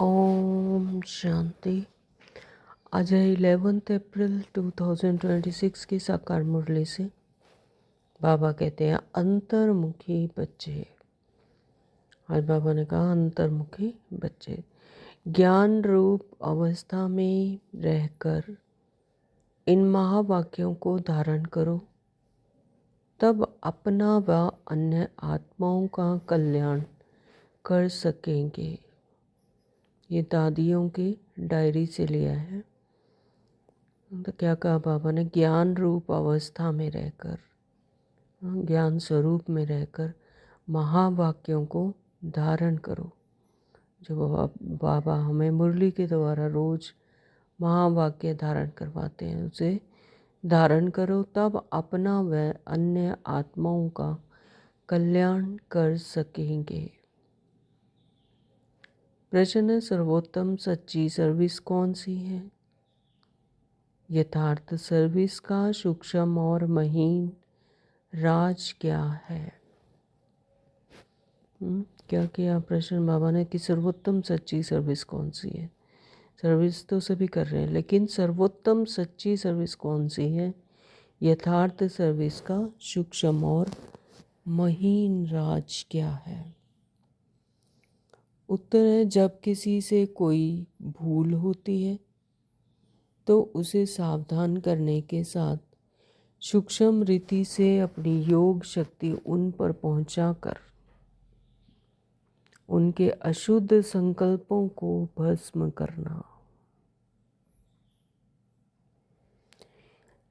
ओम शांति। आज है 11 अप्रैल 2026 की साकार मुरली से बाबा कहते हैं अंतर्मुखी बच्चे। आज बाबा ने कहा अंतर्मुखी बच्चे ज्ञान रूप अवस्था में रहकर इन महावाक्यों को धारण करो, तब अपना व अन्य आत्माओं का कल्याण कर सकेंगे। ये दादियों की डायरी से लिया है। तो क्या कहा बाबा ने? ज्ञान रूप अवस्था में रहकर, ज्ञान स्वरूप में रहकर महावाक्यों को धारण करो। जो बाबा हमें मुरली के द्वारा रोज महावाक्य धारण करवाते हैं, उसे धारण करो, तब अपना व अन्य आत्माओं का कल्याण कर सकेंगे। प्रश्न है, सर्वोत्तम सच्ची सर्विस कौन सी है? यथार्थ सर्विस का सूक्ष्म और महीन राज क्या है? क्या किया प्रश्न बाबा ने कि सर्वोत्तम सच्ची सर्विस कौन सी है? सर्विस तो सभी कर रहे हैं, लेकिन सर्वोत्तम सच्ची सर्विस कौन सी है? यथार्थ सर्विस का सूक्ष्म और महीन राज क्या है? उत्तर है, जब किसी से कोई भूल होती है तो उसे सावधान करने के साथ सूक्ष्म रीति से अपनी योग शक्ति उन पर पहुंचाकर उनके अशुद्ध संकल्पों को भस्म करना,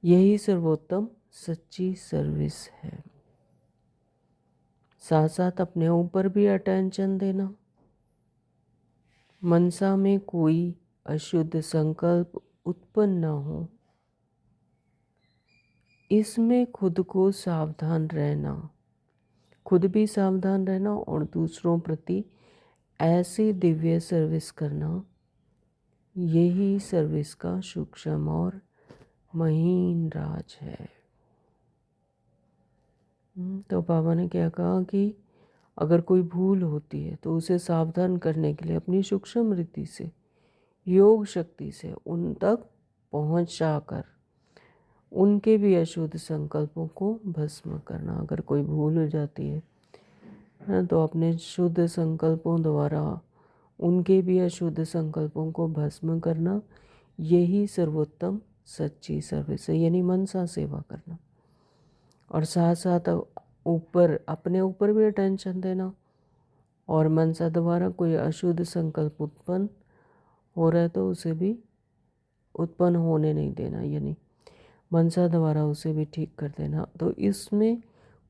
यही सर्वोत्तम सच्ची सर्विस है। साथ साथ अपने ऊपर भी अटेंशन देना। मनसा में कोई अशुद्ध संकल्प उत्पन्न न हो, इसमें खुद को सावधान रहना, खुद भी सावधान रहना और दूसरों प्रति ऐसी दिव्य सर्विस करना, यही सर्विस का सूक्ष्म और महीन राज है। तो बाबा ने क्या कहा कि अगर कोई भूल होती है तो उसे सावधान करने के लिए अपनी सूक्ष्म रीति से, योग शक्ति से उन तक पहुँच जाकर उनके भी अशुद्ध संकल्पों को भस्म करना। अगर कोई भूल हो जाती है तो अपने शुद्ध संकल्पों द्वारा उनके भी अशुद्ध संकल्पों को भस्म करना, यही सर्वोत्तम सच्ची सर्विस है, यानी मनसा सेवा करना। और साथ साथ ऊपर अपने ऊपर भी अटेंशन देना और मनसा द्वारा कोई अशुद्ध संकल्प उत्पन्न हो रहा है तो उसे भी उत्पन्न होने नहीं देना, यानी मनसा द्वारा उसे भी ठीक कर देना। तो इसमें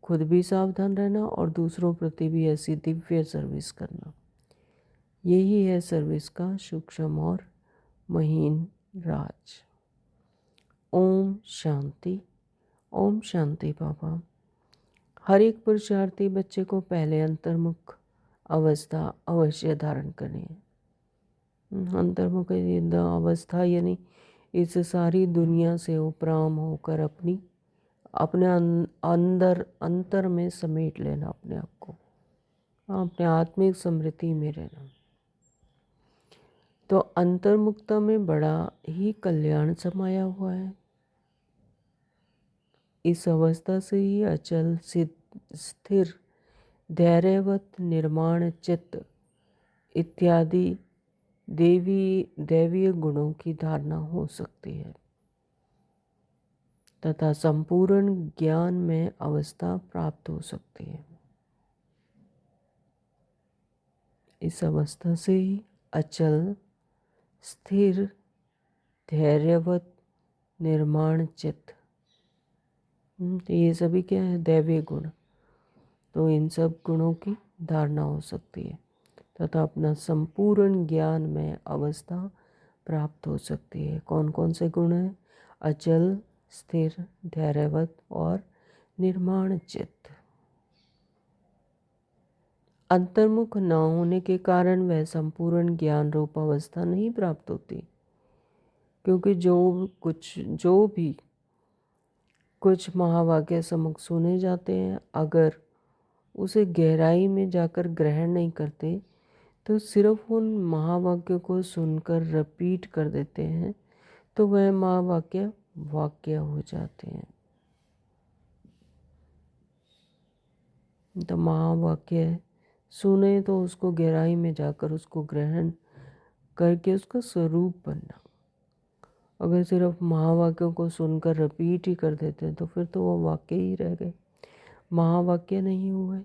खुद भी सावधान रहना और दूसरों प्रति भी ऐसी दिव्य सर्विस करना, यही है सर्विस का सूक्ष्म और महीन राज। ओम शांति। ओम शांति बाबा। हर एक पुरुषार्थी बच्चे को पहले अंतर्मुख अवस्था अवश्य धारण करनी है। अंतर्मुख अवस्था यानी इस सारी दुनिया से उपराम होकर अपने अंतर में समेट लेना अपने आप को, अपने आत्मिक समृद्धि में रहना। तो अंतर्मुखता में बड़ा ही कल्याण समाया हुआ है। इस अवस्था से ही अचल स्थिर धैर्यवत निर्माण चित्त इत्यादि दैवीय गुणों की धारणा हो सकती है तथा संपूर्ण ज्ञान में अवस्था प्राप्त हो सकती है। इस अवस्था से ही अचल स्थिर धैर्यवत निर्माण चित्त, ये सभी क्या है? दैवीय गुण। तो इन सब गुणों की धारणा हो सकती है तथा अपना संपूर्ण ज्ञान में अवस्था प्राप्त हो सकती है। कौन कौन से गुण हैं? अचल स्थिर धैर्यवत और निर्माण चित्त। अंतर्मुख न होने के कारण वह संपूर्ण ज्ञान रूप अवस्था नहीं प्राप्त होती, क्योंकि जो भी कुछ महावाक्य सम्मुख सुने जाते हैं, अगर उसे गहराई में जाकर ग्रहण नहीं करते तो सिर्फ उन महावाक्यों को सुनकर रिपीट कर देते हैं तो वह महावाक्य वाक्य हो जाते हैं। तो महावाक्य सुने तो उसको गहराई में जाकर उसको ग्रहण करके उसका स्वरूप बनना। अगर सिर्फ महावाक्यों को सुनकर रिपीट ही कर देते हैं तो फिर तो वो वाक्य ही रह गए, महावाक्य नहीं हुए।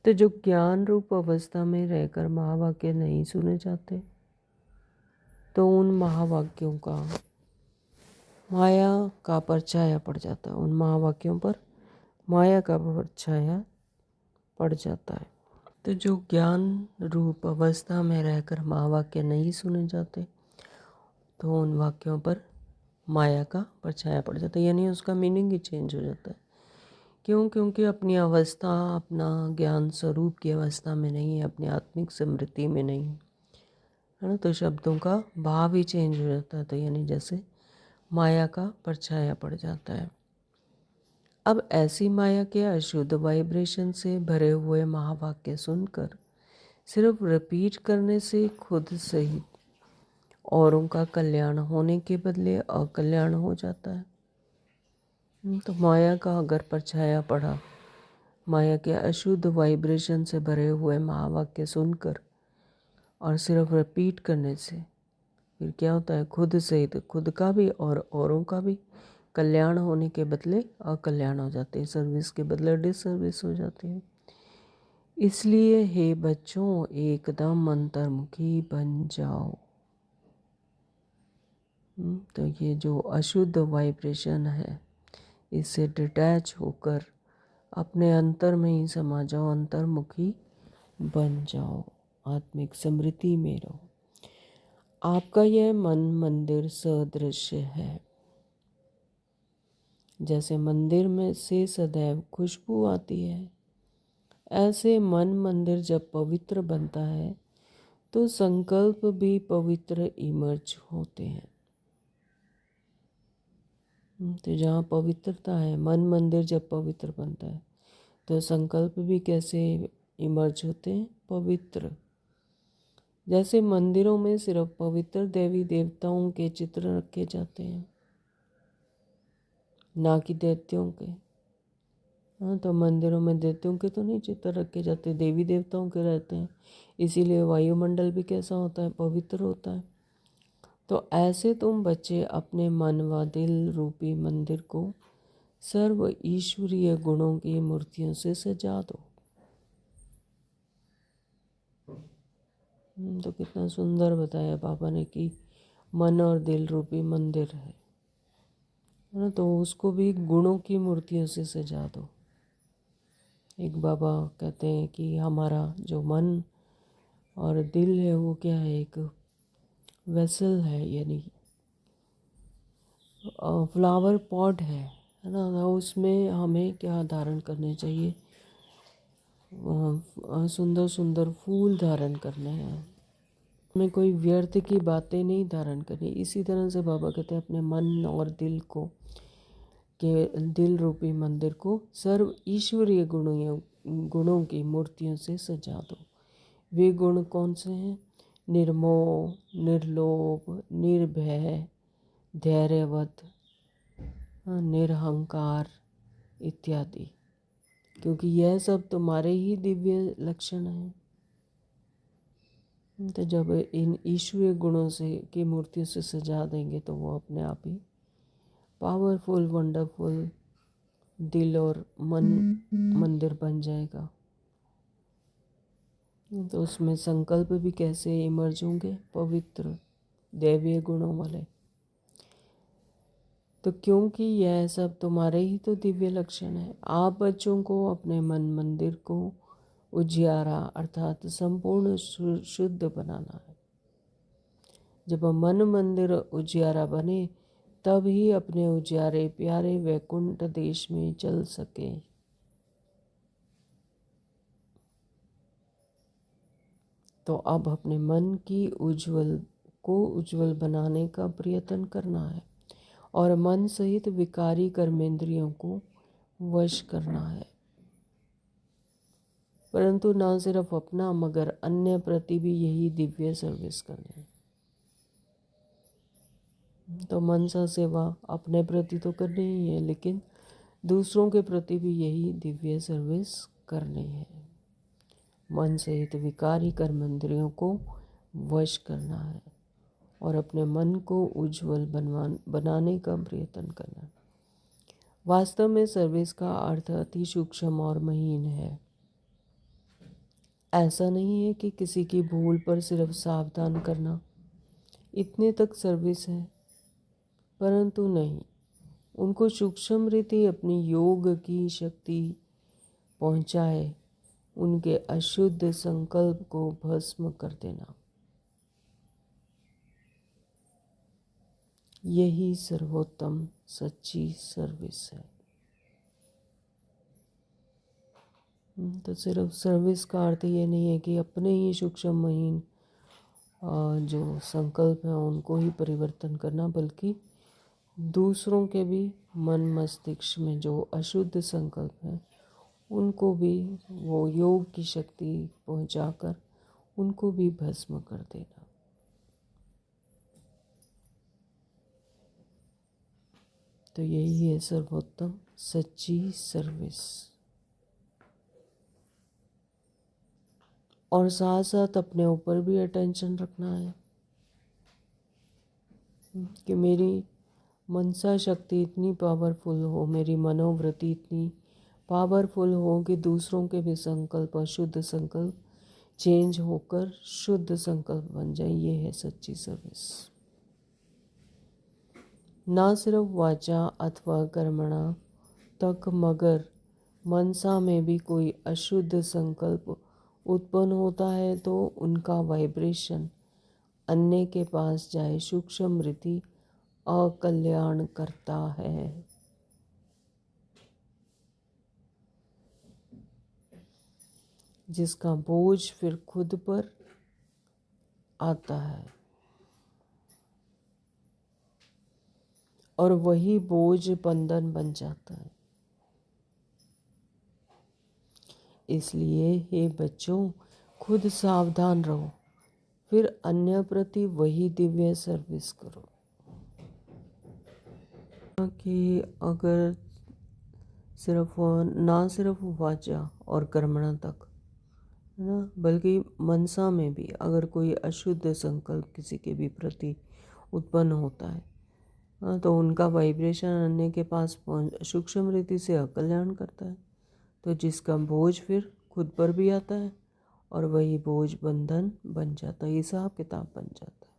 तो जो ज्ञान रूप अवस्था में रहकर महावाक्य नहीं सुने जाते तो उन महावाक्यों का माया का परछाया पड़ जाता है, उन महावाक्यों पर माया का परछाया पड़ जाता है। तो जो ज्ञान रूप अवस्था में रहकर महावाक्य नहीं सुने जाते तो उन वाक्यों पर माया का परछाया पड़ जाता है, यानी उसका मीनिंग ही चेंज हो जाता है। क्यों? क्योंकि अपनी अवस्था, अपना ज्ञान स्वरूप की अवस्था में नहीं है, अपनी आत्मिक स्मृति में नहीं है ना। तो शब्दों का भाव ही चेंज हो जाता है, तो यानी जैसे माया का परछाया पड़ जाता है। अब ऐसी माया के अशुद्ध वाइब्रेशन से भरे हुए महावाक्य सुनकर सिर्फ रिपीट करने से खुद सहित औरों का कल्याण होने के बदले अकल्याण हो जाता है। तो माया का अगर परछाया पड़ा, माया के अशुद्ध वाइब्रेशन से भरे हुए महावाक्य सुनकर और सिर्फ रिपीट करने से फिर क्या होता है, खुद सहित खुद का भी और औरों का भी कल्याण होने के बदले अकल्याण हो जाते हैं, सर्विस के बदले डिसर्विस हो जाती है। इसलिए हे बच्चों, एकदम अंतर्मुखी बन जाओ। तो ये जो अशुद्ध वाइब्रेशन है इससे डिटैच होकर अपने अंतर में ही समा जाओ, अंतर्मुखी बन जाओ, आत्मिक स्मृति में रहो। आपका यह मन मंदिर सदृश है। जैसे मंदिर में से सदैव खुशबू आती है, ऐसे मन मंदिर जब पवित्र बनता है तो संकल्प भी पवित्र इमर्ज होते हैं। तो जहाँ पवित्रता है, मन मंदिर जब पवित्र बनता है तो संकल्प भी कैसे इमर्ज होते हैं, पवित्र। जैसे मंदिरों में सिर्फ पवित्र देवी देवताओं के चित्र रखे जाते हैं, ना कि दैत्यों के। हाँ, तो मंदिरों में दैत्यों के तो नहीं चित्र रखे जाते, देवी देवताओं के रहते हैं। इसीलिए वायुमंडल भी कैसा होता है, पवित्र होता है। तो ऐसे तुम बच्चे अपने मन व दिल रूपी मंदिर को सर्व ईश्वरीय गुणों की मूर्तियों से सजा दो। तो कितना सुंदर बताया बाबा ने कि मन और दिल रूपी मंदिर है ना, तो उसको भी गुणों की मूर्तियों से सजा दो। एक बाबा कहते हैं कि हमारा जो मन और दिल है वो क्या है, एक वेसल है, यानी फ्लावर पॉट है ना। उसमें हमें क्या धारण करने चाहिए, सुंदर सुंदर फूल धारण करने हैं, हमें कोई व्यर्थ की बातें नहीं धारण करनी। इसी तरह से बाबा कहते हैं अपने मन और दिल को, के दिल रूपी मंदिर को सर्व ईश्वरीय गुणों की मूर्तियों से सजा दो। वे गुण कौन से हैं? निर्मोह, निर्लोभ, निर्भय, धैर्यवत, निरहंकार इत्यादि, क्योंकि यह सब तुम्हारे ही दिव्य लक्षण हैं। तो जब इन ईश्वरीय गुणों से की मूर्तियों से सजा देंगे तो वो अपने आप ही पावरफुल, वंडरफुल दिल और मन मंदिर बन जाएगा। तो उसमें संकल्प भी कैसे इमर्ज होंगे, पवित्र दैवीय गुणों वाले। तो क्योंकि यह सब तुम्हारे ही तो दिव्य लक्षण है, आप बच्चों को अपने मन मंदिर को उजियारा अर्थात संपूर्ण शुद्ध बनाना है। जब मन मंदिर उजियारा बने तब ही अपने उजियारे प्यारे वैकुंठ देश में चल सके। तो अब अपने मन की उज्जवल बनाने का प्रयत्न करना है और मन सहित विकारी कर्मेंद्रियों को वश करना है। परंतु ना सिर्फ अपना मगर अन्य प्रति भी यही दिव्य सर्विस करनी। तो मनसा सेवा अपने प्रति तो करनी ही है, लेकिन दूसरों के प्रति भी यही दिव्य सर्विस करनी है। मन सहित विकारी कर्मेंद्रियों को वश करना है और अपने मन को उज्जवल बनाने का प्रयत्न करना। वास्तव में सर्विस का अर्थ अति सूक्ष्म और महीन है। ऐसा नहीं है कि किसी की भूल पर सिर्फ सावधान करना, इतने तक सर्विस है, परंतु नहीं, उनको सूक्ष्म रीति अपनी योग की शक्ति पहुंचाए, उनके अशुद्ध संकल्प को भस्म कर देना, यही सर्वोत्तम सच्ची सर्विस है। तो सिर्फ सर्विस का अर्थ ये नहीं है कि अपने ही सूक्ष्म महीन जो संकल्प हैं उनको ही परिवर्तन करना, बल्कि दूसरों के भी मन मस्तिष्क में जो अशुद्ध संकल्प हैं उनको भी वो योग की शक्ति पहुंचाकर उनको भी भस्म कर देना। तो यही है सर्वोत्तम सच्ची सर्विस। और साथ साथ अपने ऊपर भी अटेंशन रखना है कि मेरी मनसा शक्ति इतनी पावरफुल हो, मेरी मनोवृत्ति इतनी पावरफुल हो कि दूसरों के भी संकल्प, अशुद्ध संकल्प चेंज होकर शुद्ध संकल्प बन जाए। ये है सच्ची सर्विस। ना सिर्फ वाचा अथवा कर्मणा तक मगर मनसा में भी कोई अशुद्ध संकल्प उत्पन्न होता है तो उनका वाइब्रेशन अन्य के पास जाए सूक्ष्म रीति अकल्याण करता है। जिसका बोझ फिर खुद पर आता है और वही बोझ बंधन बन जाता है। इसलिए हे बच्चों, खुद सावधान रहो, फिर अन्य प्रति वही दिव्य सर्विस करो। कि अगर ना सिर्फ वाचा और कर्मणा तक है ना, बल्कि मनसा में भी अगर कोई अशुद्ध संकल्प किसी के भी प्रति उत्पन्न होता है तो उनका वाइब्रेशन अन्य के पास सूक्ष्म रीति से अकल्याण करता है। तो जिसका बोझ फिर खुद पर भी आता है और वही बोझ बंधन बन जाता है, हिसाब किताब बन जाता है।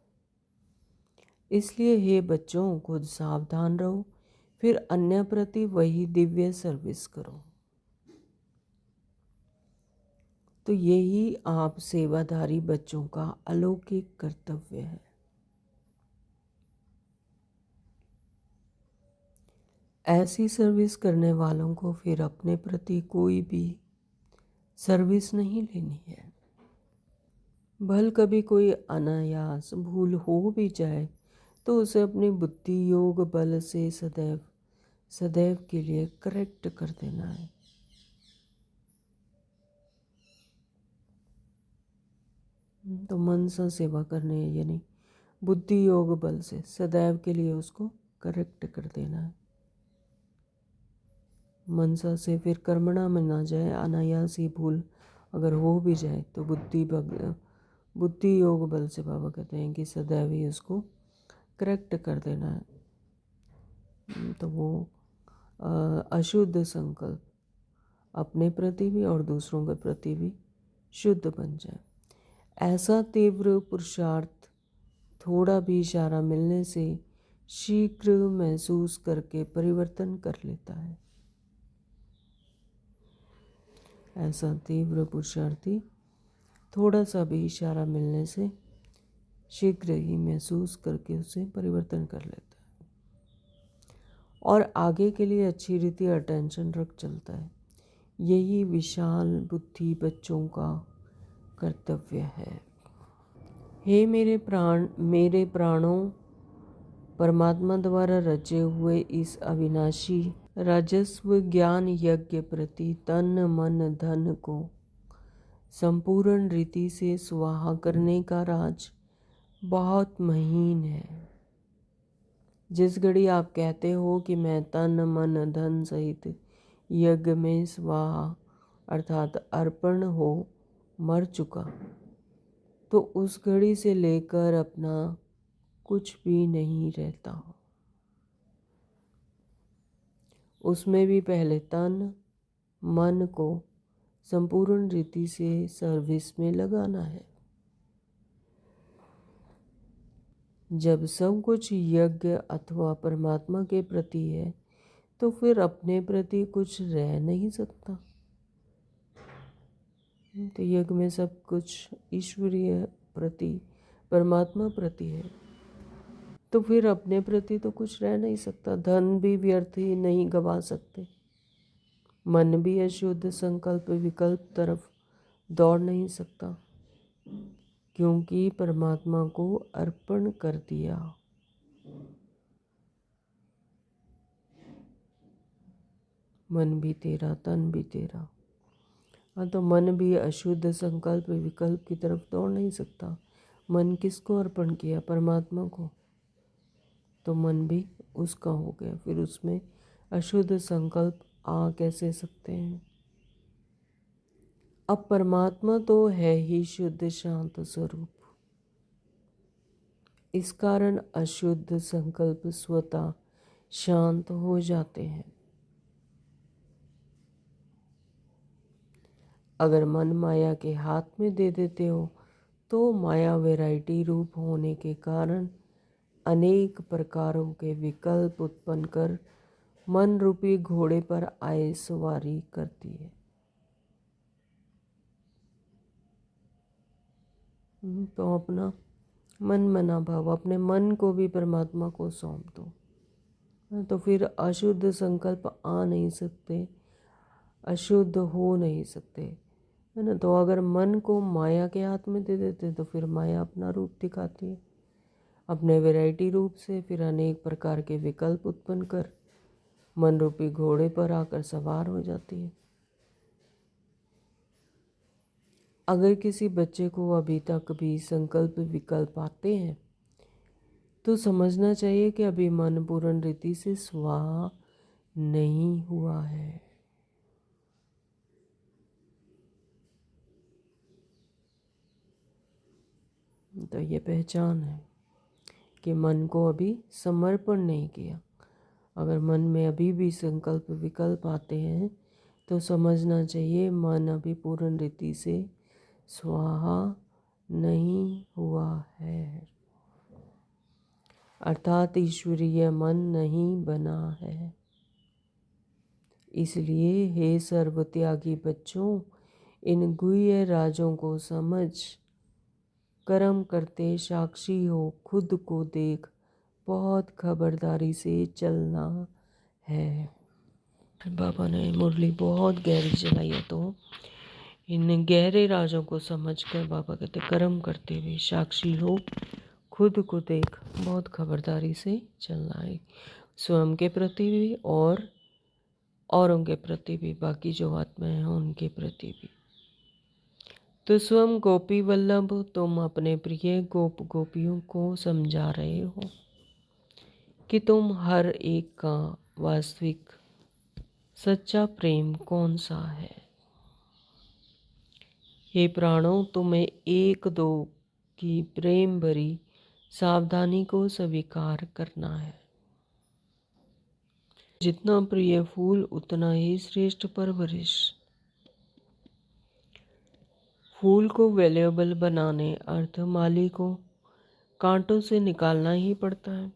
इसलिए हे बच्चों, खुद सावधान रहो, फिर अन्य प्रति वही दिव्य सर्विस करो। तो यही आप सेवाधारी बच्चों का अलौकिक कर्तव्य है। ऐसी सर्विस करने वालों को फिर अपने प्रति कोई भी सर्विस नहीं लेनी है। भल कभी कोई अनायास भूल हो भी जाए तो उसे अपनी बुद्धि योग बल से सदैव सदैव के लिए करेक्ट कर देना है। तो मन से सेवा करने है, यानी बुद्धि योग बल से सदैव के लिए उसको करेक्ट कर देना है। मनसा से फिर कर्मणा में ना जाए, अनायास ही भूल अगर हो भी जाए तो बुद्धि योग बल से बाबा कहते हैं कि सदैव ही उसको करेक्ट कर देना है। तो वो अशुद्ध संकल्प अपने प्रति भी और दूसरों के प्रति भी शुद्ध बन जाए। ऐसा तीव्र पुरुषार्थ थोड़ा भी इशारा मिलने से शीघ्र महसूस करके परिवर्तन कर लेता है। ऐसा तीव्र पुरुषार्थी थोड़ा सा भी इशारा मिलने से शीघ्र ही महसूस करके उसे परिवर्तन कर लेता है और आगे के लिए अच्छी रीति अटेंशन रख चलता है। यही विशाल बुद्धि बच्चों का कर्तव्य है। हे मेरे प्राणों, परमात्मा द्वारा रचे हुए इस अविनाशी राजस्व ज्ञान यज्ञ प्रति तन मन धन को संपूर्ण रीति से स्वाहा करने का राज बहुत महीन है। जिस घड़ी आप कहते हो कि मैं तन मन धन सहित यज्ञ में स्वाहा अर्थात अर्पण हो मर चुका, तो उस घड़ी से लेकर अपना कुछ भी नहीं रहता। उसमें भी पहले तन मन को संपूर्ण रीति से सर्विस में लगाना है। जब सब कुछ यज्ञ अथवा परमात्मा के प्रति है तो फिर अपने प्रति कुछ रह नहीं सकता। तो यज्ञ में सब कुछ ईश्वरीय प्रति परमात्मा प्रति है, तो फिर अपने प्रति तो कुछ रह नहीं सकता। धन भी व्यर्थ ही नहीं गवा सकते, मन भी अशुद्ध संकल्प विकल्प तरफ दौड़ नहीं सकता, क्योंकि परमात्मा को अर्पण कर दिया। मन भी तेरा तन भी तेरा। हाँ, तो मन भी अशुद्ध संकल्प विकल्प की तरफ दौड़ नहीं सकता। मन किसको अर्पण किया? परमात्मा को। तो मन भी उसका हो गया, फिर उसमें अशुद्ध संकल्प आ कैसे सकते हैं? अब परमात्मा तो है ही शुद्ध शांत स्वरूप, इस कारण अशुद्ध संकल्प स्वतः शांत हो जाते हैं। अगर मन माया के हाथ में दे देते हो तो माया वैरायटी रूप होने के कारण अनेक प्रकारों के विकल्प उत्पन्न कर मन रूपी घोड़े पर आए सवारी करती है। तो अपना मन मना भाव, अपने मन को भी परमात्मा को सौंप दो, तो फिर अशुद्ध संकल्प आ नहीं सकते, अशुद्ध हो नहीं सकते, है ना। तो अगर मन को माया के हाथ में दे देते तो फिर माया अपना रूप दिखाती है, अपने वैरायटी रूप से फिर अनेक प्रकार के विकल्प उत्पन्न कर मन रूपी घोड़े पर आकर सवार हो जाती है। अगर किसी बच्चे को अभी तक भी संकल्प विकल्प आते हैं तो समझना चाहिए कि अभी मन पूर्ण रीति से स्वाहा नहीं हुआ है। तो ये पहचान है कि मन को अभी समर्पण नहीं किया। अगर मन में अभी भी संकल्प विकल्प आते हैं तो समझना चाहिए मन अभी पूर्ण रीति से स्वाहा नहीं हुआ है, अर्थात ईश्वरीय मन नहीं बना है। इसलिए हे सर्वत्यागी बच्चों, इन गुह्य राजों को समझ कर्म करते साक्षी हो, खुद को देख, बहुत खबरदारी से चलना है। बाबा ने मुरली बहुत गहरी चलाई है, तो इन गहरे राजों को समझकर बाबा कहते कर्म करते हुए साक्षी हो, खुद को देख, बहुत खबरदारी से चलना है, स्वयं के प्रति भी और औरों के प्रति भी, बाकी जो आत्मा है उनके प्रति भी। तो स्वयं गोपी वल्लभ तुम अपने प्रिय गोप गोपियों को समझा रहे हो कि तुम हर एक का वास्तविक सच्चा प्रेम कौन सा है। हे प्राणों, तुम्हें एक दो की प्रेम भरी सावधानी को स्वीकार करना है। जितना प्रिय फूल उतना ही श्रेष्ठ परवरिश। फूल को वैल्यूएबल बनाने अर्थ माली को कांटों से निकालना ही पड़ता है।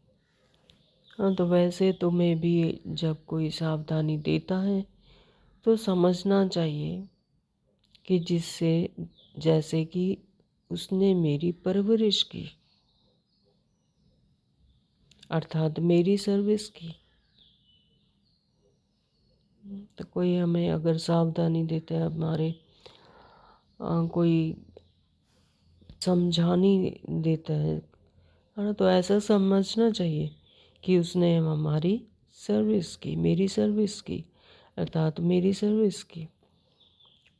हाँ, तो वैसे तुम्हें भी जब कोई सावधानी देता है तो समझना चाहिए कि जिससे जैसे कि उसने मेरी परवरिश की, अर्थात मेरी सर्विस की। तो कोई हमें अगर सावधानी देता है, हमारे कोई समझानी देता है, तो ऐसा समझना चाहिए कि उसने हमारी सर्विस की, मेरी सर्विस की, अर्थात मेरी सर्विस की,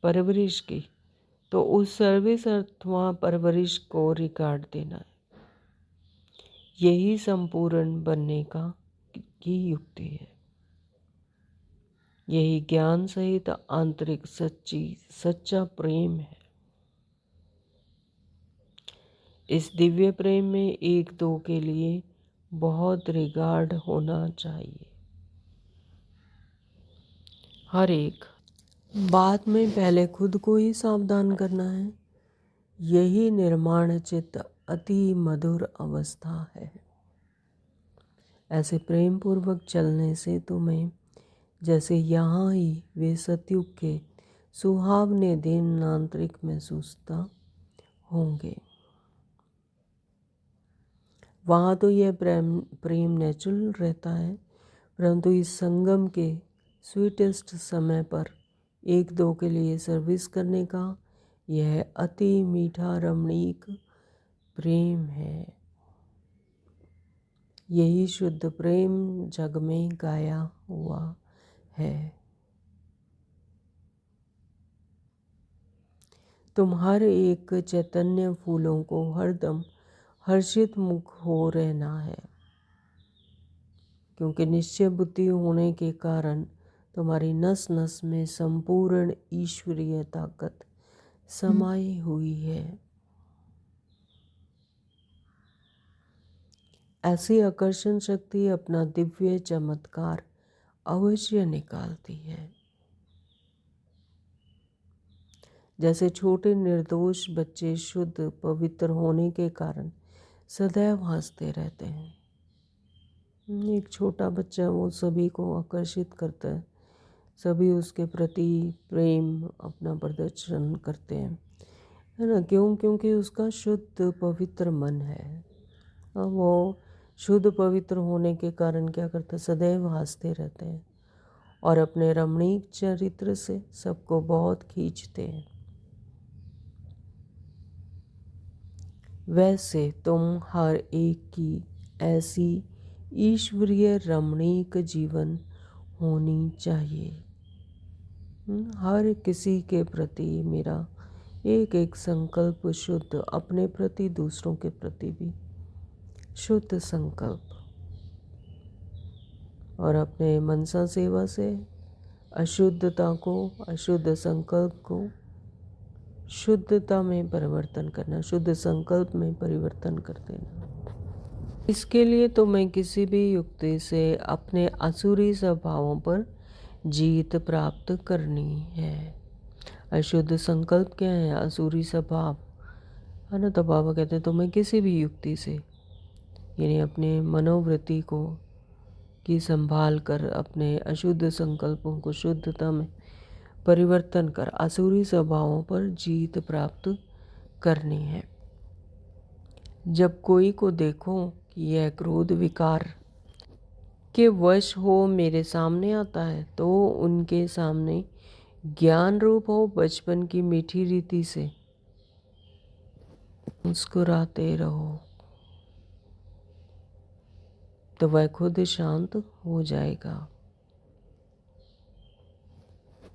परवरिश की। तो उस सर्विस अथवा परवरिश को रिकॉर्ड देना है। यही संपूर्ण बनने की युक्ति है। यही ज्ञान सहित आंतरिक सच्चा प्रेम है। इस दिव्य प्रेम में एक दो के लिए बहुत रिगार्ड होना चाहिए। हर एक बात में पहले खुद को ही सावधान करना है। यही निर्माण चित्त अति मधुर अवस्था है। ऐसे प्रेम पूर्वक चलने से तुम्हें जैसे यहाँ ही वे सतयुग के सुहावने दिन आंतरिक महसूसता होंगे। वहाँ तो यह प्रेम नेचुरल रहता है, परंतु इस संगम के स्वीटेस्ट समय पर एक दो के लिए सर्विस करने का यह अति मीठा रमणीक प्रेम है। यही शुद्ध प्रेम जग में गाया हुआ है। तुम हर एक चैतन्य फूलों को हरदम हर्षित मुख हो रहना है, क्योंकि निश्चय बुद्धि होने के कारण तुम्हारी नस नस में संपूर्ण ईश्वरीय ताकत समाई हुई है। ऐसी आकर्षण शक्ति अपना दिव्य चमत्कार अवश्य निकालती है। जैसे छोटे निर्दोष बच्चे शुद्ध पवित्र होने के कारण सदैव हंसते रहते हैं। एक छोटा बच्चा वो सभी को आकर्षित करता है, सभी उसके प्रति प्रेम अपना प्रदर्शन करते हैं, है ना। क्यों? क्योंकि उसका शुद्ध पवित्र मन है। अब वो शुद्ध पवित्र होने के कारण क्या करते हैं? सदैव हंसते रहते हैं और अपने रमणीक चरित्र से सबको बहुत खींचते हैं। वैसे तुम हर एक की ऐसी ईश्वरीय रमणीक जीवन होनी चाहिए। हर किसी के प्रति मेरा एक एक संकल्प शुद्ध, अपने प्रति दूसरों के प्रति भी शुद्ध संकल्प, और अपने मनसा सेवा से अशुद्धता को, अशुद्ध संकल्प को शुद्धता में परिवर्तन करना, शुद्ध संकल्प में परिवर्तन कर देना। इसके लिए तो मैं किसी भी युक्ति से अपने आसुरी स्वभावों पर जीत प्राप्त करनी है। अशुद्ध संकल्प क्या है? आसुरी स्वभाव, है ना। तो बाबा कहते हैं तो मैं किसी भी युक्ति से, यानी अपने मनोवृत्ति को की संभाल कर अपने अशुद्ध संकल्पों को शुद्धता में परिवर्तन कर आसुरी स्वभावों पर जीत प्राप्त करनी है। जब कोई को देखो कि यह क्रोध विकार के वश हो मेरे सामने आता है, तो उनके सामने ज्ञान रूप हो बचपन की मीठी रीति से मुस्कुराते रहो, तो वह खुद शांत हो जाएगा,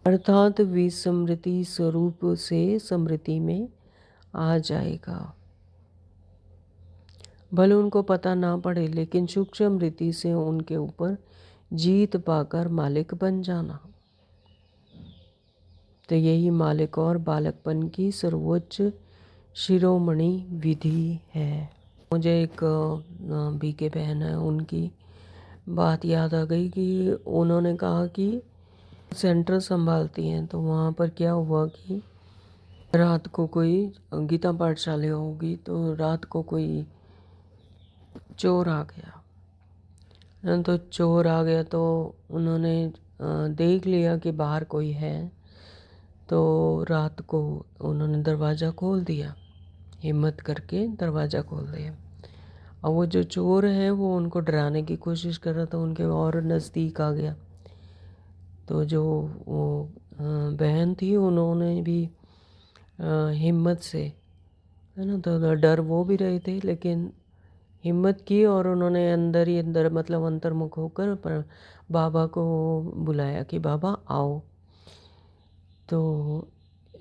अर्थात विस्मृति स्वरूप से स्मृति में आ जाएगा। भले उनको पता ना पड़े, लेकिन सूक्ष्म रीति से उनके ऊपर जीत पाकर मालिक बन जाना। तो यही मालिक और बालकपन की सर्वोच्च शिरोमणि विधि है। मुझे एक बीके बहन है, उनकी बात याद आ गई कि उन्होंने कहा कि सेंटर संभालती हैं, तो वहाँ पर क्या हुआ कि रात को कोई गीता पाठशाला होगी, तो रात को कोई चोर आ गया। तो चोर आ गया तो उन्होंने देख लिया कि बाहर कोई है, तो रात को उन्होंने दरवाज़ा खोल दिया, हिम्मत करके दरवाज़ा खोल दिया। और वो जो चोर है वो उनको डराने की कोशिश कर रहा था, उनके और नज़दीक आ गया। तो जो वो बहन थी, उन्होंने भी हिम्मत से, है ना, तो डर वो भी रहे थे, लेकिन हिम्मत की और उन्होंने अंदर ही अंदर, मतलब अंतर्मुख होकर पर बाबा को बुलाया कि बाबा आओ। तो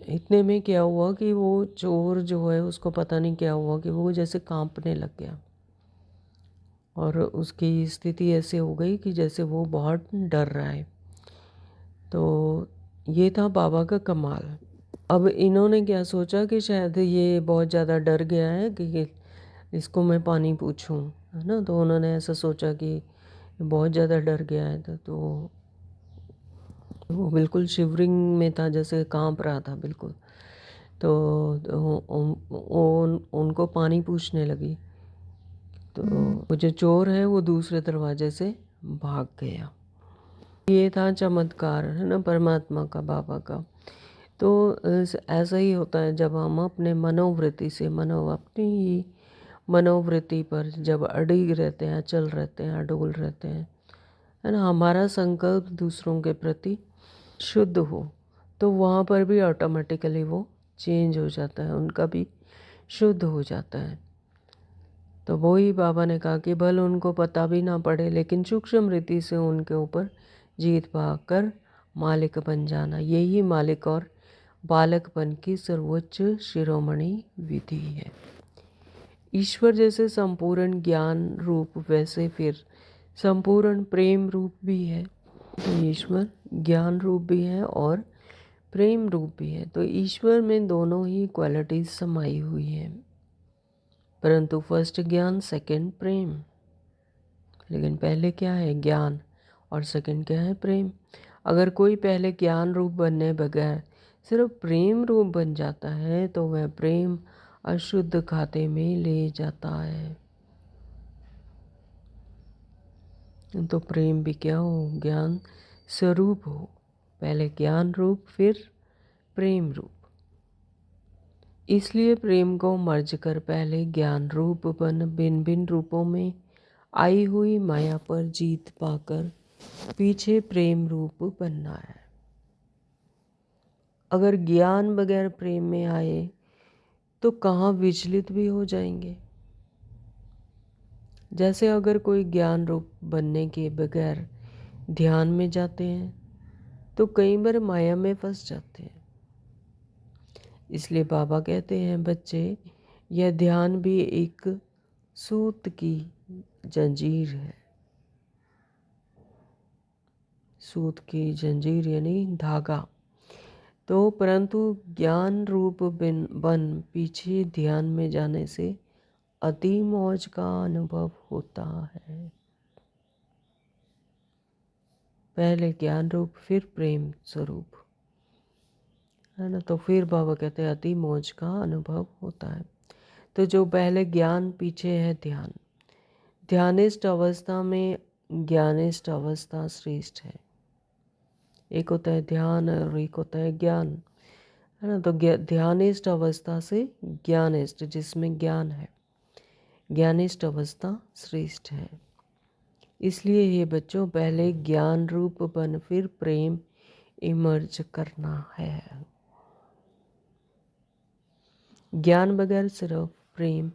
इतने में क्या हुआ कि वो चोर जो है उसको पता नहीं क्या हुआ कि वो जैसे कांपने लग गया और उसकी स्थिति ऐसे हो गई कि जैसे वो बहुत डर रहा है। तो ये था बाबा का कमाल। अब इन्होंने क्या सोचा कि शायद ये बहुत ज़्यादा डर गया है कि इसको मैं पानी पूछूं, है ना। तो उन्होंने ऐसा सोचा कि बहुत ज़्यादा डर गया है तो वो बिल्कुल शिवरिंग में था, जैसे कांप रहा था बिल्कुल। तो उनको पानी पूछने लगी। तो वो जो चोर है वो दूसरे दरवाजे से भाग गया। ये था चमत्कार, है ना, परमात्मा का, बाबा का। तो ऐसा ही होता है जब हम अपने मनोवृत्ति से अपनी ही मनोवृत्ति पर जब अड़िग रहते हैं, चल रहते हैं, अडोल रहते हैं, है ना, हमारा संकल्प दूसरों के प्रति शुद्ध हो, तो वहाँ पर भी ऑटोमेटिकली वो चेंज हो जाता है, उनका भी शुद्ध हो जाता है। तो वही बाबा ने कहा कि भले उनको पता भी ना पड़े, लेकिन सूक्ष्म रीति से उनके ऊपर जीत पाकर मालिक बन जाना, यही मालिक और बालकपन की सर्वोच्च शिरोमणि विधि है। ईश्वर जैसे संपूर्ण ज्ञान रूप, वैसे फिर संपूर्ण प्रेम रूप भी है। तो ईश्वर ज्ञान रूप भी है और प्रेम रूप भी है। तो ईश्वर में दोनों ही क्वालिटीज समाई हुई हैं, परंतु फर्स्ट ज्ञान, सेकंड प्रेम। लेकिन पहले क्या है? ज्ञान, और सेकंड क्या है? प्रेम। अगर कोई पहले ज्ञान रूप बनने बगैर सिर्फ प्रेम रूप बन जाता है तो वह प्रेम अशुद्ध खाते में ले जाता है। तो प्रेम भी क्या हो? ज्ञान स्वरूप हो। पहले ज्ञान रूप, फिर प्रेम रूप। इसलिए प्रेम को मर्ज कर पहले ज्ञान रूप बन भिन्न भिन्न रूपों में आई हुई माया पर जीत पाकर पीछे प्रेम रूप बनना है। अगर ज्ञान बगैर प्रेम में आए तो कहाँ विचलित भी हो जाएंगे। जैसे अगर कोई ज्ञान रूप बनने के बगैर ध्यान में जाते हैं तो कई बार माया में फंस जाते हैं। इसलिए बाबा कहते हैं, बच्चे, यह ध्यान भी एक सूत की जंजीर है। सूत की जंजीर यानी धागा। तो परंतु ज्ञान रूप बन पीछे ध्यान में जाने से अति मौज का अनुभव होता है। पहले ज्ञान रूप, फिर प्रेम स्वरूप, है ना। तो फिर बाबा कहते हैं अति मौज का अनुभव होता है। तो जो पहले ज्ञान, पीछे है ध्यान। ध्यानिष्ठ अवस्था में ज्ञानिष्ठ अवस्था श्रेष्ठ है। एक होता है ध्यान और एक होता है ज्ञान, है ना। तो ध्यानिष्ठ अवस्था से ज्ञानिष्ठ, जिसमें ज्ञान है, ज्ञानिष्ठ अवस्था श्रेष्ठ है। इसलिए ये बच्चों, पहले ज्ञान रूप बन फिर प्रेम इमर्ज करना है। ज्ञान बगैर सिर्फ प्रेम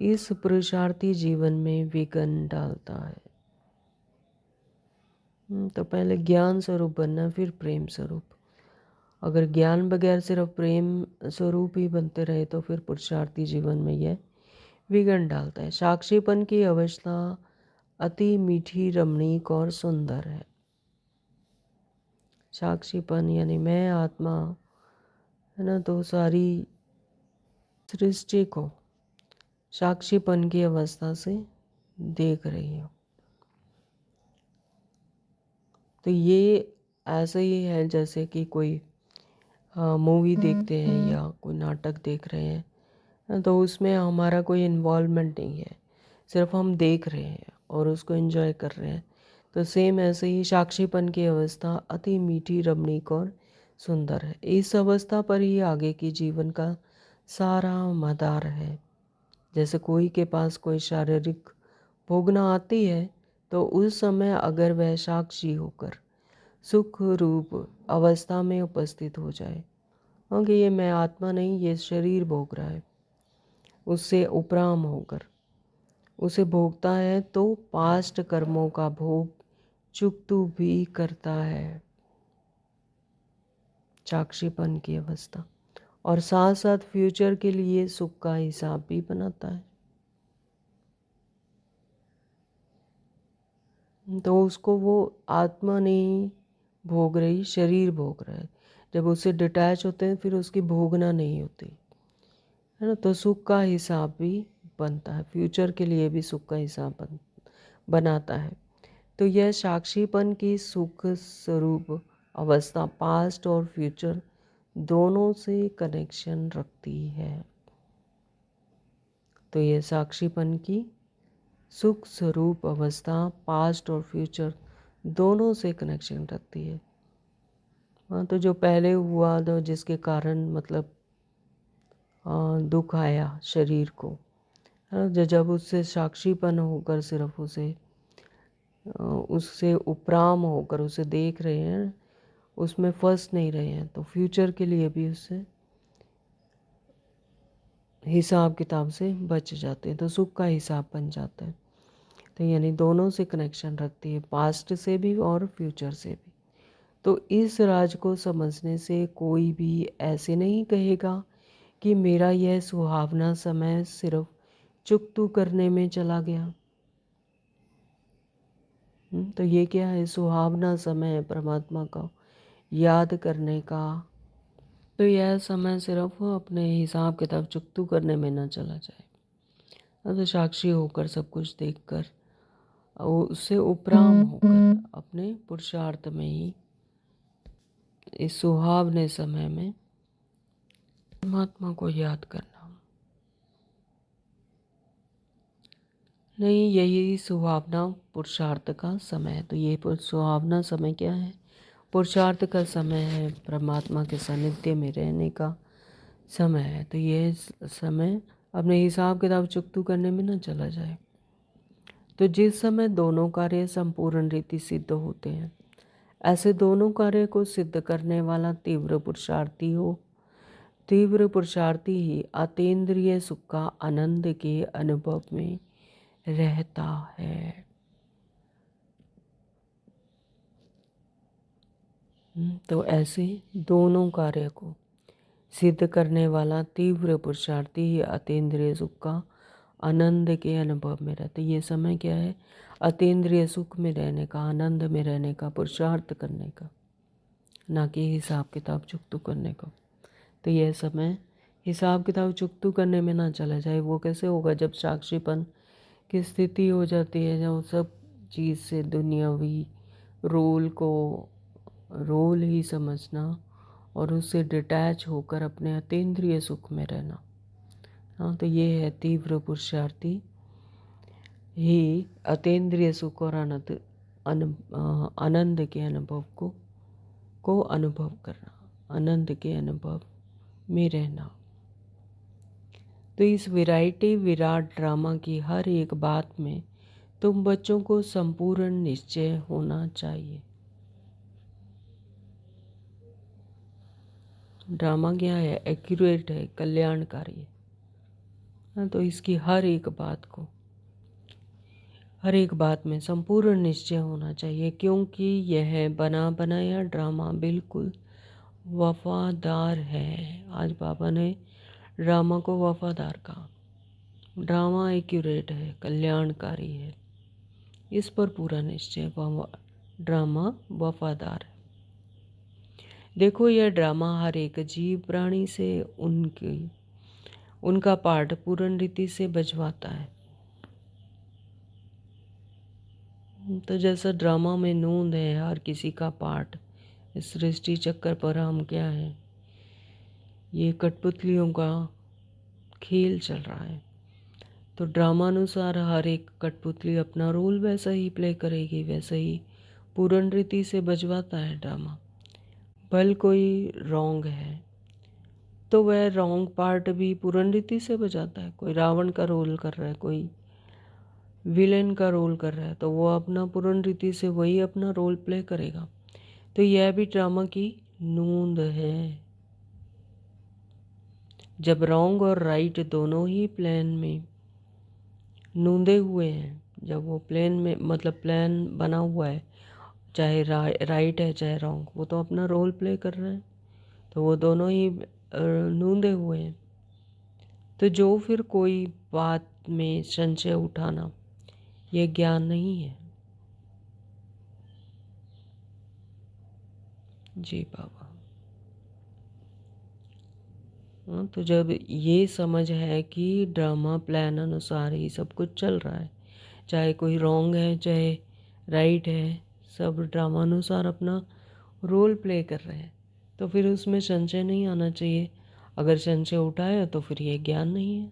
इस पुरुषार्थी जीवन में विघ्न डालता है। तो पहले ज्ञान स्वरूप बनना, फिर प्रेम स्वरूप। अगर ज्ञान बगैर सिर्फ प्रेम स्वरूप ही बनते रहे तो फिर पुरुषार्थी जीवन में यह विघ्न डालता है। साक्षीपन की अवस्था अति मीठी, रमणीक और सुंदर है। साक्षीपन यानी मैं आत्मा, है ना, तो सारी सृष्टि को साक्षीपन की अवस्था से देख रही हूँ। तो ये ऐसे ही है जैसे कि कोई मूवी देखते हैं या कोई नाटक देख रहे हैं, तो उसमें हमारा कोई इन्वॉल्वमेंट नहीं है, सिर्फ हम देख रहे हैं और उसको एंजॉय कर रहे हैं। तो सेम ऐसे ही साक्षीपन की अवस्था अति मीठी, रमणीक और सुंदर है। इस अवस्था पर ही आगे की जीवन का सारा मदार है। जैसे कोई के पास कोई शारीरिक भोगना आती है तो उस समय अगर वह साक्षी होकर सुख रूप अवस्था में उपस्थित हो जाए, क्योंकि ये मैं आत्मा नहीं, ये शरीर भोग रहा है, उससे उपराम होकर उसे भोगता है तो पास्ट कर्मों का भोग चुकतू भी करता है। साक्षीपन की अवस्था। और साथ साथ फ्यूचर के लिए सुख का हिसाब भी बनाता है। तो उसको वो आत्मा नहीं भोग रही, शरीर भोग रहा है। जब उससे डिटैच होते हैं फिर उसकी भोगना नहीं होती, है ना। तो सुख का हिसाब भी बनता है, फ्यूचर के लिए भी सुख का हिसाब बनाता है। तो यह साक्षीपन की सुख स्वरूप अवस्था पास्ट और फ्यूचर दोनों से कनेक्शन रखती है। तो यह साक्षीपन की सुख स्वरूप अवस्था पास्ट और फ्यूचर दोनों से कनेक्शन रखती है। हाँ, तो जो पहले हुआ तो जिसके कारण मतलब दुख आया शरीर को, है ना, जब उससे साक्षीपन होकर सिर्फ उसे उससे उपराम होकर उसे देख रहे हैं, उसमें फंस नहीं रहे हैं, तो फ्यूचर के लिए भी उससे हिसाब किताब से बच जाते हैं, तो सुख का हिसाब बन जाता है। तो यानी दोनों से कनेक्शन रखती है, पास्ट से भी और फ्यूचर से भी। तो इस राज को समझने से कोई भी ऐसे नहीं कहेगा कि मेरा यह सुहावना समय सिर्फ चुकतू करने में चला गया। तो ये क्या है, सुहावना समय परमात्मा का याद करने का। तो यह समय सिर्फ अपने हिसाब किताब चुकतू करने में ना चला जाए, तो साक्षी होकर सब कुछ देखकर उससे उपराम होकर अपने पुरुषार्थ में ही इस सुहावने समय में परमात्मा को याद करना। नहीं, यही सुहावना पुरुषार्थ का समय है। तो ये सुहावना समय क्या है, पुरुषार्थ का समय है, परमात्मा के सानिध्य में रहने का समय है। तो ये समय अपने हिसाब किताब चुकतू करने में न चला जाए। तो जिस समय दोनों कार्य संपूर्ण रीति सिद्ध होते हैं, ऐसे दोनों कार्य को सिद्ध करने वाला तीव्र पुरुषार्थी हो। तीव्र पुरुषार्थी ही अतीन्द्रिय सुख का आनंद के अनुभव में रहता है। तो ऐसे दोनों कार्य को सिद्ध करने वाला तीव्र पुरुषार्थी ही अतीन्द्रिय सुख का आनंद के अनुभव में रहता है। ये समय क्या है, अतीन्द्रिय सुख में रहने का, आनंद में रहने का, पुरुषार्थ करने का, ना कि हिसाब किताब चुकतू करने का। तो यह समय हिसाब किताब चुकतू करने में ना चला जाए। वो कैसे होगा, जब साक्षीपन की स्थिति हो जाती है, जब सब चीज़ से दुनियावी रोल को रोल ही समझना और उससे डिटैच होकर अपने अतीन्द्रिय सुख में रहना। हाँ, तो ये है तीव्र पुरुषार्थी ही अतीन्द्रिय सुख और आनंद के अनुभव को अनुभव करना, आनंद के अनुभव में रहना। तो इस वैरायटी विराट ड्रामा की हर एक बात में तुम बच्चों को संपूर्ण निश्चय होना चाहिए। ड्रामा क्या है, एक्यूरेट है, कल्याणकारी है। तो इसकी हर एक बात में संपूर्ण निश्चय होना चाहिए, क्योंकि यह बना बनाया ड्रामा बिल्कुल वफादार है। आज बाबा ने ड्रामा को वफादार कहा। ड्रामा एक्यूरेट है, कल्याणकारी है, इस पर पूरा निश्चय। ड्रामा वफादार है। देखो, यह ड्रामा हर एक जीव प्राणी से उनका पार्ट पूर्ण रीति से बजवाता है। तो जैसा ड्रामा में नूंद है, हर किसी का पार्ट इस सृष्टि चक्कर पर हम क्या है, ये कठपुतलियों का खेल चल रहा है। तो ड्रामानुसार हर एक कठपुतली अपना रोल वैसा ही प्ले करेगी, वैसा ही पूर्ण रीति से बजवाता है ड्रामा। भल कोई रॉन्ग है तो वह रॉन्ग पार्ट भी पूर्ण रीति से बजाता है। कोई रावण का रोल कर रहा है, कोई विलेन का रोल कर रहा है, तो वो अपना पूर्ण रीति से वही अपना रोल प्ले करेगा। तो यह भी ड्रामा की नूंद है। जब रॉन्ग और राइट दोनों ही प्लान में नूंदे हुए हैं, जब वो प्लान में मतलब प्लान बना हुआ है, चाहे राइट है चाहे रॉन्ग, वो तो अपना रोल प्ले कर रहे हैं। तो वो दोनों ही नूंदे हुए हैं। तो जो फिर कोई बात में संशय उठाना, यह ज्ञान नहीं है। जी बाबा। तो जब ये समझ है कि ड्रामा प्लान अनुसार ही सब कुछ चल रहा है, चाहे कोई रॉन्ग है चाहे राइट है, सब ड्रामा अनुसार अपना रोल प्ले कर रहे हैं, तो फिर उसमें संशय नहीं आना चाहिए। अगर संशय उठाया तो फिर ये ज्ञान नहीं है,